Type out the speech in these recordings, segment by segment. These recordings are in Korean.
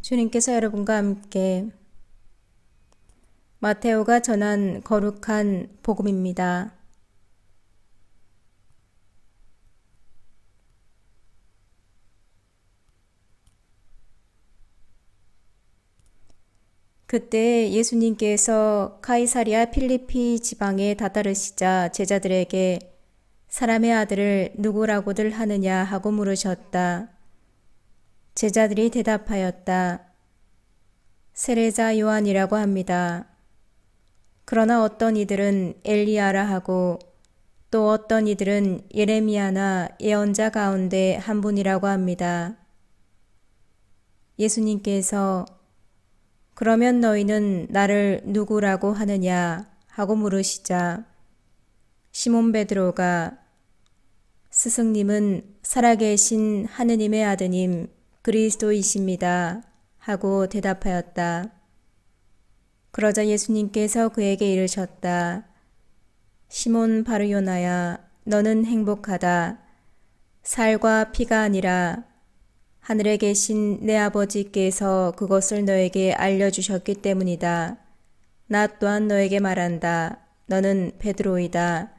주님께서 여러분과 함께 마테오가 전한 거룩한 복음입니다. 그때 예수님께서 카이사리아 필리피 지방에 다다르시자 제자들에게 사람의 아들을 누구라고들 하느냐 하고 물으셨다. 제자들이 대답하였다. 세례자 요한이라고 합니다. 그러나 어떤 이들은 엘리야라 하고 또 어떤 이들은 예레미야나 예언자 가운데 한 분이라고 합니다. 예수님께서 그러면 너희는 나를 누구라고 하느냐 하고 물으시자 시몬 베드로가 스승님은 살아계신 하느님의 아드님 그리스도이십니다 하고 대답하였다. 그러자 예수님께서 그에게 이르셨다. 시몬 바르요나야, 너는 행복하다. 살과 피가 아니라 하늘에 계신 내 아버지께서 그것을 너에게 알려주셨기 때문이다. 나 또한 너에게 말한다. 너는 베드로이다.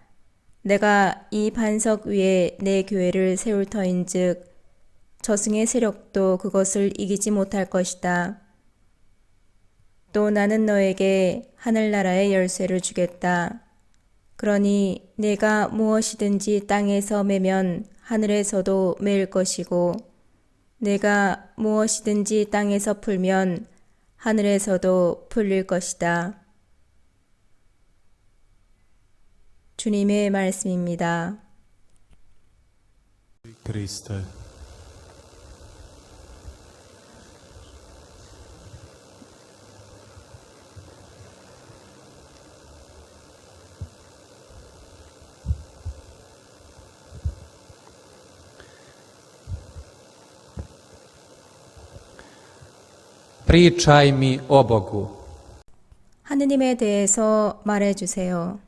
내가 이 반석 위에 내 교회를 세울 터인즉 저승의 세력도 그것을 이기지 못할 것이다. 또 나는 너에게 하늘나라의 열쇠를 주겠다. 그러니 내가 무엇이든지 땅에서 매면 하늘에서도 매일 것이고 내가 무엇이든지 땅에서 풀면 하늘에서도 풀릴 것이다. 주님의 말씀입니다. 그리스도 Pričaj mi o Bogu. 하느님에 대해서 말해주세요.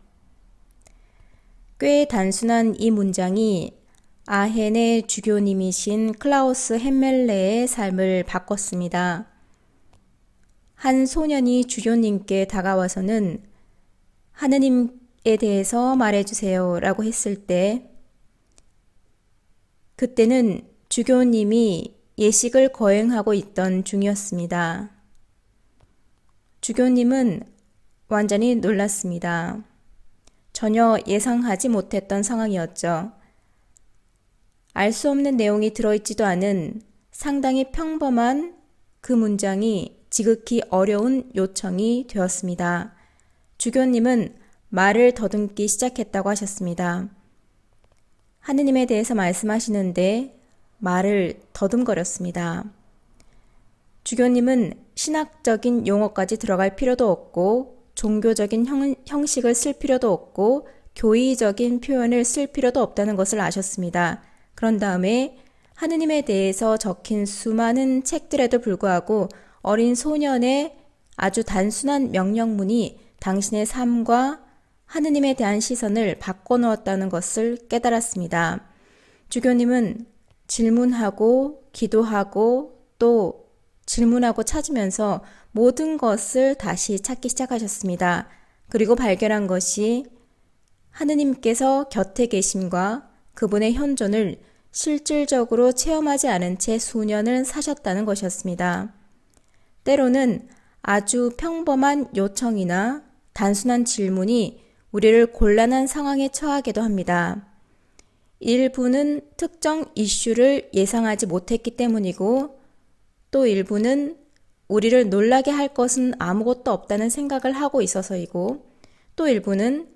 꽤 단순한 이 문장이 아헨의 주교님이신 클라우스 헨멜레의 삶을 바꿨습니다. 한 소년이 주교님께 다가와서는 하느님에 대해서 말해주세요 라고 했을 때 그때는 주교님이 예식을 거행하고 있던 중이었습니다. 주교님은 완전히 놀랐습니다. 전혀 예상하지 못했던 상황이었죠. 알 수 없는 내용이 들어있지도 않은 상당히 평범한 그 문장이 지극히 어려운 요청이 되었습니다. 주교님은 말을 더듬기 시작했다고 하셨습니다. 하느님에 대해서 말씀하시는데 말을 더듬거렸습니다. 주교님은 신학적인 용어까지 들어갈 필요도 없고 종교적인 형식을 쓸 필요도 없고 교의적인 표현을 쓸 필요도 없다는 것을 아셨습니다. 그런 다음에 하느님에 대해서 적힌 수많은 책들에도 불구하고 어린 소년의 아주 단순한 명령문이 당신의 삶과 하느님에 대한 시선을 바꿔놓았다는 것을 깨달았습니다. 주교님은 질문하고 기도하고 또 질문하고 찾으면서 모든 것을 다시 찾기 시작하셨습니다. 그리고 발견한 것이 하느님께서 곁에 계심과 그분의 현존을 실질적으로 체험하지 않은 채 수년을 사셨다는 것이었습니다. 때로는 아주 평범한 요청이나 단순한 질문이 우리를 곤란한 상황에 처하게도 합니다. 일부는 특정 이슈를 예상하지 못했기 때문이고 또 일부는 우리를 놀라게 할 것은 아무것도 없다는 생각을 하고 있어서이고 또 일부는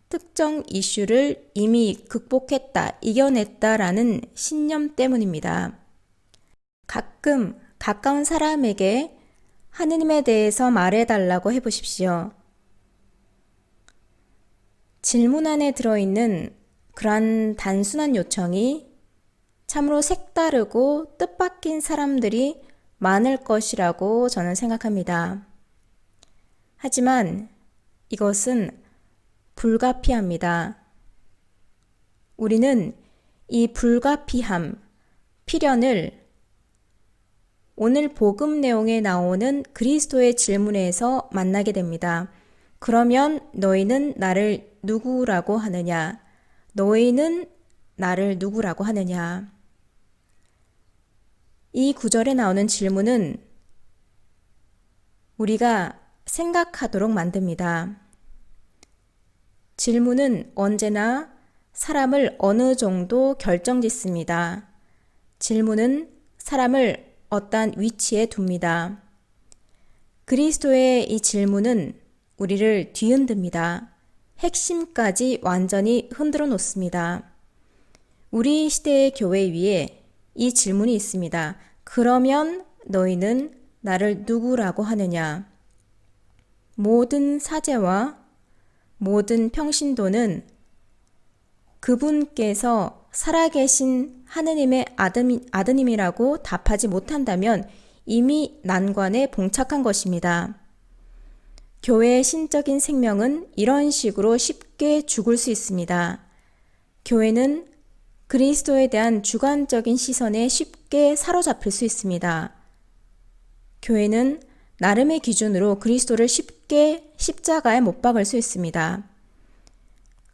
특정 이슈를 이미 극복했다, 이겨냈다라는 신념 때문입니다. 가끔 가까운 사람에게 하느님에 대해서 말해달라고 해보십시오. 질문 안에 들어있는 그러한 단순한 요청이 참으로 색다르고 뜻밖인 사람들이 많을 것이라고 저는 생각합니다. 하지만 이것은 불가피합니다. 우리는 이 불가피함, 필연을 오늘 복음 내용에 나오는 그리스도의 질문에서 만나게 됩니다. 그러면 너희는 나를 누구라고 하느냐? 너희는 나를 누구라고 하느냐? 이 구절에 나오는 질문은 우리가 생각하도록 만듭니다. 질문은 언제나 사람을 어느 정도 결정짓습니다. 질문은 사람을 어떠한 위치에 둡니다. 그리스도의 이 질문은 우리를 뒤흔듭니다. 핵심까지 완전히 흔들어 놓습니다. 우리 시대의 교회 위에 이 질문이 있습니다. 그러면 너희는 나를 누구라고 하느냐? 모든 사제와 모든 평신도는 그분께서 살아계신 하느님의 아드님이라고 답하지 못한다면 이미 난관에 봉착한 것입니다. 교회의 신적인 생명은 이런 식으로 쉽게 죽을 수 있습니다. 교회는 그리스도에 대한 주관적인 시선에 쉽게 사로잡힐 수 있습니다. 교회는 나름의 기준으로 그리스도를 쉽게 십자가에 못 박을 수 있습니다.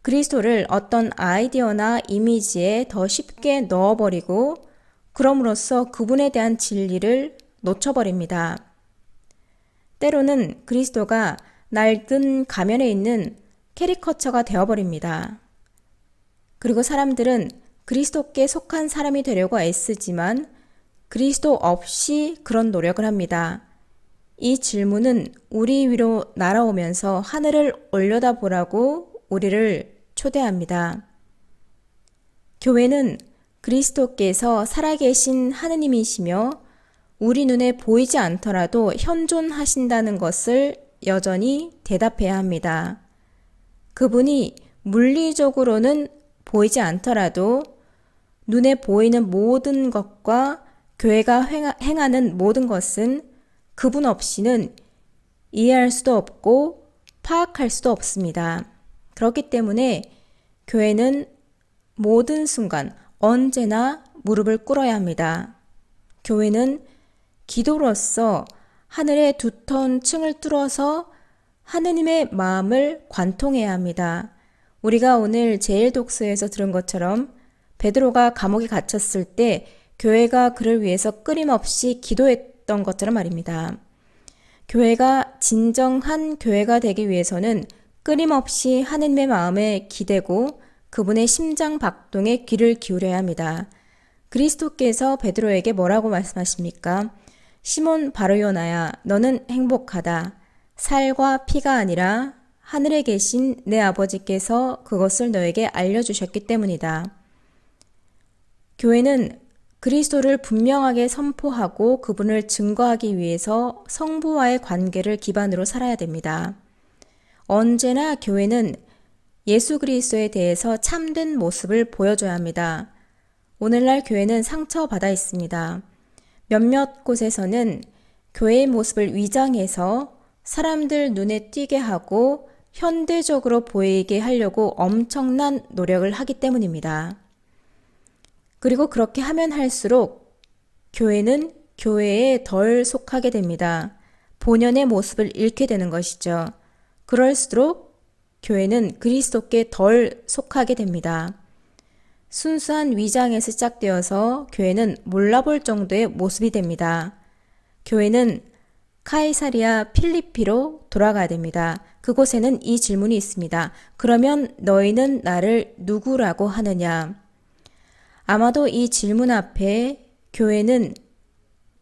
그리스도를 어떤 아이디어나 이미지에 더 쉽게 넣어버리고 그럼으로써 그분에 대한 진리를 놓쳐버립니다. 때로는 그리스도가 낡은 가면에 있는 캐리커처가 되어버립니다. 그리고 사람들은 그리스도께 속한 사람이 되려고 애쓰지만 그리스도 없이 그런 노력을 합니다. 이 질문은 우리 위로 날아오면서 하늘을 올려다보라고 우리를 초대합니다. 교회는 그리스도께서 살아계신 하느님이시며 우리 눈에 보이지 않더라도 현존하신다는 것을 여전히 대답해야 합니다. 그분이 물리적으로는 보이지 않더라도 눈에 보이는 모든 것과 교회가 행하는 모든 것은 그분 없이는 이해할 수도 없고 파악할 수도 없습니다. 그렇기 때문에 교회는 모든 순간 언제나 무릎을 꿇어야 합니다. 교회는 기도로서 하늘의 두터운 층을 뚫어서 하느님의 마음을 관통해야 합니다. 우리가 오늘 제1독서에서 들은 것처럼 베드로가 감옥에 갇혔을 때 교회가 그를 위해서 끊임없이 기도했던 것처럼 말입니다. 교회가 진정한 교회가 되기 위해서는 끊임없이 하느님의 마음에 기대고 그분의 심장 박동에 귀를 기울여야 합니다. 그리스도께서 베드로에게 뭐라고 말씀하십니까? 시몬 바르요나야, 너는 행복하다. 살과 피가 아니라 하늘에 계신 내 아버지께서 그것을 너에게 알려주셨기 때문이다. 교회는 그리스도를 분명하게 선포하고 그분을 증거하기 위해서 성부와의 관계를 기반으로 살아야 됩니다. 언제나 교회는 예수 그리스도에 대해서 참된 모습을 보여줘야 합니다. 오늘날 교회는 상처받아 있습니다. 몇몇 곳에서는 교회의 모습을 위장해서 사람들 눈에 띄게 하고 현대적으로 보이게 하려고 엄청난 노력을 하기 때문입니다. 그리고 그렇게 하면 할수록 교회는 교회에 덜 속하게 됩니다. 본연의 모습을 잃게 되는 것이죠. 그럴수록 교회는 그리스도께 덜 속하게 됩니다. 순수한 위장에서 시작되어서 교회는 몰라볼 정도의 모습이 됩니다. 교회는 카이사리아 필리피로 돌아가야 됩니다. 그곳에는 이 질문이 있습니다. 그러면 너희는 나를 누구라고 하느냐? 아마도 이 질문 앞에 교회는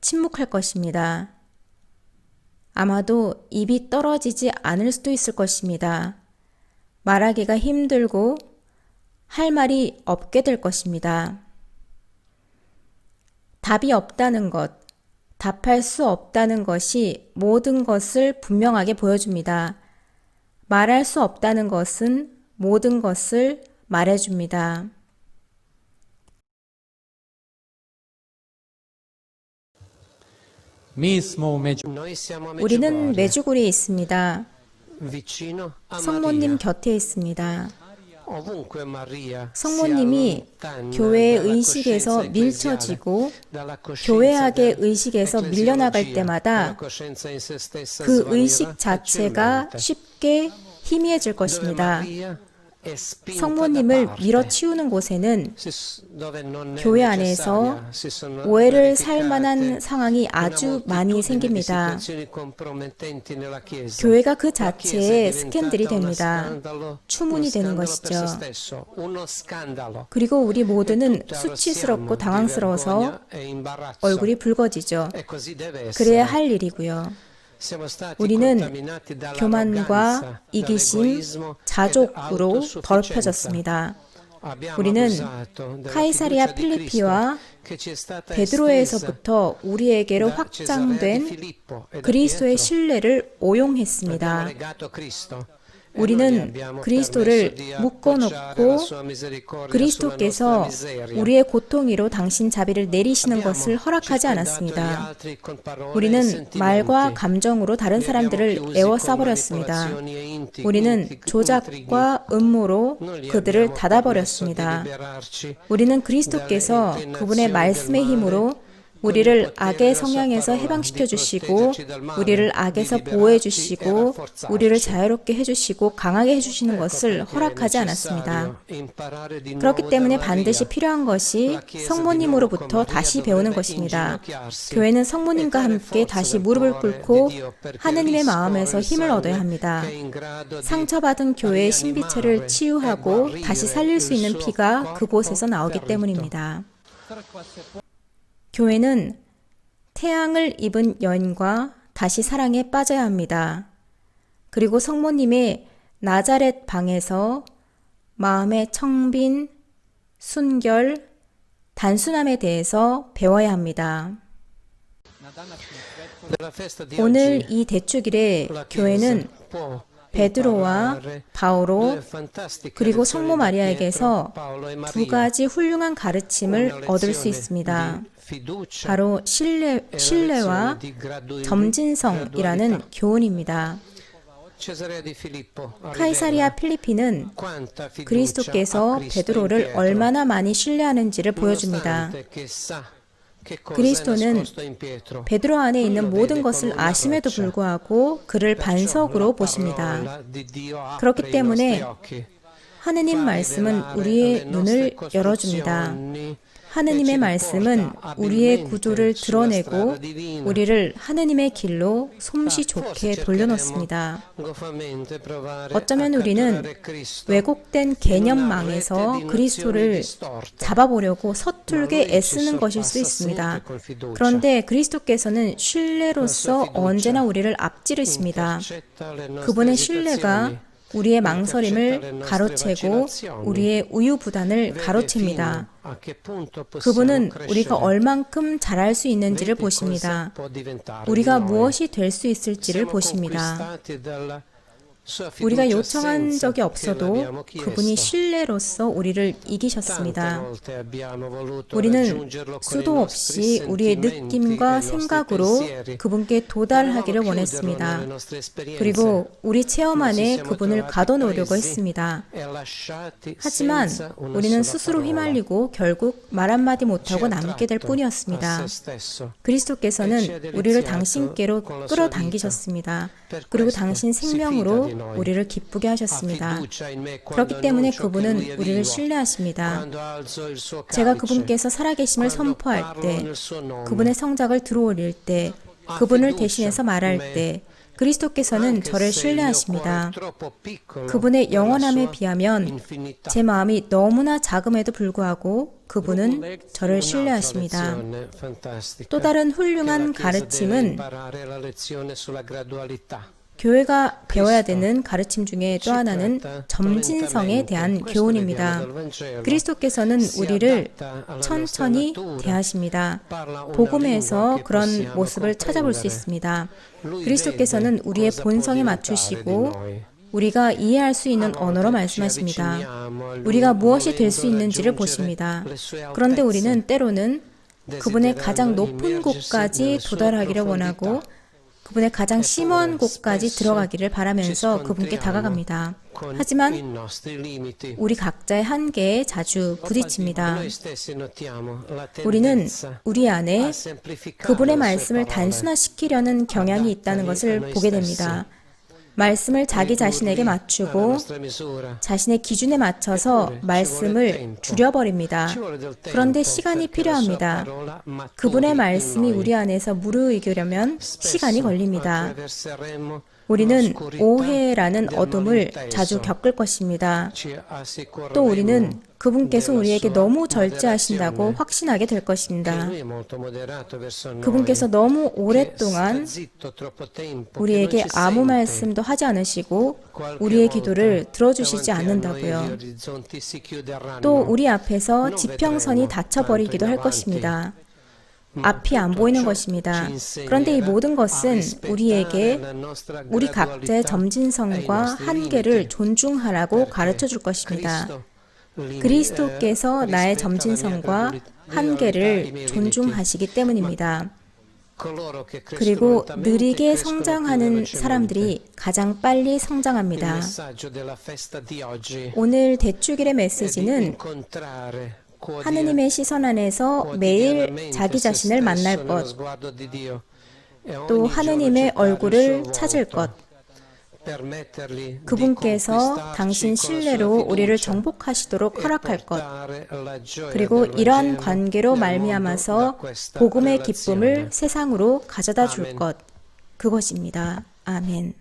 침묵할 것입니다. 아마도 입이 떨어지지 않을 수도 있을 것입니다. 말하기가 힘들고 할 말이 없게 될 것입니다. 답이 없다는 것, 답할 수 없다는 것이 모든 것을 분명하게 보여줍니다. 말할 수 없다는 것은 모든 것을 말해줍니다. 우리는 메주고리에 있습니다. 성모님 곁에 있습니다. 성모님이 교회의 의식에서 밀쳐지고 교회학의 의식에서 밀려나갈 때마다 그 의식 자체가 쉽게 희미해질 것입니다. 성모님을 밀어치우는 곳에는 교회 안에서 오해를 살 만한 상황이 아주 많이 생깁니다. 교회가 그 자체에 스캔들이 됩니다. 추문이 되는 것이죠. 그리고 우리 모두는 수치스럽고 당황스러워서 얼굴이 붉어지죠. 그래야 할 일이고요. 우리는 교만과 이기심, 자족으로 더럽혀졌습니다. 우리는 카이사리아 필리피와 베드로에서부터 우리에게로 확장된 그리스도의 신뢰를 오용했습니다. 우리는 그리스도를 묶어놓고 그리스도께서 우리의 고통 위로 당신 자비를 내리시는 것을 허락하지 않았습니다. 우리는 말과 감정으로 다른 사람들을 에워싸버렸습니다. 우리는 조작과 음모로 그들을 닫아버렸습니다. 우리는 그리스도께서 그분의 말씀의 힘으로 우리를 악의 성향에서 해방시켜 주시고 우리를 악에서 보호해 주시고 우리를 자유롭게 해주시고 강하게 해주시는 것을 허락하지 않았습니다. 그렇기 때문에 반드시 필요한 것이 성모님으로부터 다시 배우는 것입니다. 교회는 성모님과 함께 다시 무릎을 꿇고 하느님의 마음에서 힘을 얻어야 합니다. 상처받은 교회의 신비체를 치유하고 다시 살릴 수 있는 피가 그곳에서 나오기 때문입니다. 교회는 태양을 입은 여인과 다시 사랑에 빠져야 합니다. 그리고 성모님의 나자렛 방에서 마음의 청빈, 순결, 단순함에 대해서 배워야 합니다. 오늘 이 대축일에 교회는 베드로와 바오로 그리고 성모 마리아에게서 두 가지 훌륭한 가르침을 얻을 수 있습니다. 바로 신뢰와 점진성이라는 교훈입니다. 카이사리아 필리피는 그리스도께서 베드로를 얼마나 많이 신뢰하는지를 보여줍니다. 그리스도는 베드로 안에 있는 모든 것을 아심에도 불구하고 그를 반석으로 보십니다. 그렇기 때문에 하느님 말씀은 우리의 눈을 열어줍니다. 하느님의 말씀은 우리의 구조를 드러내고 우리를 하느님의 길로 솜씨 좋게 돌려놓습니다. 어쩌면 우리는 왜곡된 개념망에서 그리스도를 잡아보려고 서툴게 애쓰는 것일 수 있습니다. 그런데 그리스도께서는 신뢰로서 언제나 우리를 앞지르십니다. 그분의 신뢰가 우리의 망설임을 가로채고 우리의 우유부단을 가로챕니다. 그분은 우리가 얼만큼 잘할 수 있는지를 보십니다. 우리가 무엇이 될 수 있을지를 보십니다. 우리가 요청한 적이 없어도 그분이 신뢰로서 우리를 이기셨습니다. 우리는 수도 없이 우리의 느낌과 생각으로 그분께 도달하기를 원했습니다. 그리고 우리 체험 안에 그분을 가둬놓으려고 했습니다. 하지만 우리는 스스로 휘말리고 결국 말 한마디 못하고 남게 될 뿐이었습니다. 그리스도께서는 우리를 당신께로 끌어당기셨습니다. 그리고 당신 생명으로 우리를 기쁘게 하셨습니다. 그렇기 때문에 그분은 우리를 신뢰하십니다. 제가 그분께서 살아계심을 선포할 때, 그분의 성작을 들어올릴 때, 그분을 대신해서 말할 때, 그리스도께서는 저를 신뢰하십니다. 그분의 영원함에 비하면 제 마음이 너무나 작음에도 불구하고 그분은 저를 신뢰하십니다. 또 다른 훌륭한 가르침은 교회가 배워야 되는 가르침 중에 또 하나는 점진성에 대한 교훈입니다. 그리스도께서는 우리를 천천히 대하십니다. 복음에서 그런 모습을 찾아볼 수 있습니다. 그리스도께서는 우리의 본성에 맞추시고 우리가 이해할 수 있는 언어로 말씀하십니다. 우리가 무엇이 될 수 있는지를 보십니다. 그런데 우리는 때로는 그분의 가장 높은 곳까지 도달하기를 원하고 그분의 가장 심오한 곳까지 들어가기를 바라면서 그분께 다가갑니다. 하지만 우리 각자의 한계에 자주 부딪힙니다. 우리는 우리 안에 그분의 말씀을 단순화시키려는 경향이 있다는 것을 보게 됩니다. 말씀을 자기 자신에게 맞추고 자신의 기준에 맞춰서 말씀을 줄여버립니다. 그런데 시간이 필요합니다. 그분의 말씀이 우리 안에서 무르익으려면 시간이 걸립니다. 우리는 오해라는 어둠을 자주 겪을 것입니다. 또 우리는 그분께서 우리에게 너무 절제하신다고 확신하게 될 것입니다. 그분께서 너무 오랫동안 우리에게 아무 말씀도 하지 않으시고 우리의 기도를 들어주시지 않는다고요. 또 우리 앞에서 지평선이 닫혀버리기도 할 것입니다. 앞이 안 보이는 것입니다. 그런데 이 모든 것은 우리에게 우리 각자의 점진성과 한계를 존중하라고 가르쳐 줄 것입니다. 그리스도께서 나의 점진성과 한계를 존중하시기 때문입니다. 그리고 느리게 성장하는 사람들이 가장 빨리 성장합니다. 오늘 대축일의 메시지는 하느님의 시선 안에서 매일 자기 자신을 만날 것, 또 하느님의 얼굴을 찾을 것, 그분께서 당신 신뢰로 우리를 정복하시도록 허락할 것, 그리고 이러한 관계로 말미암아서 복음의 기쁨을 세상으로 가져다 줄 것, 그것입니다. 아멘.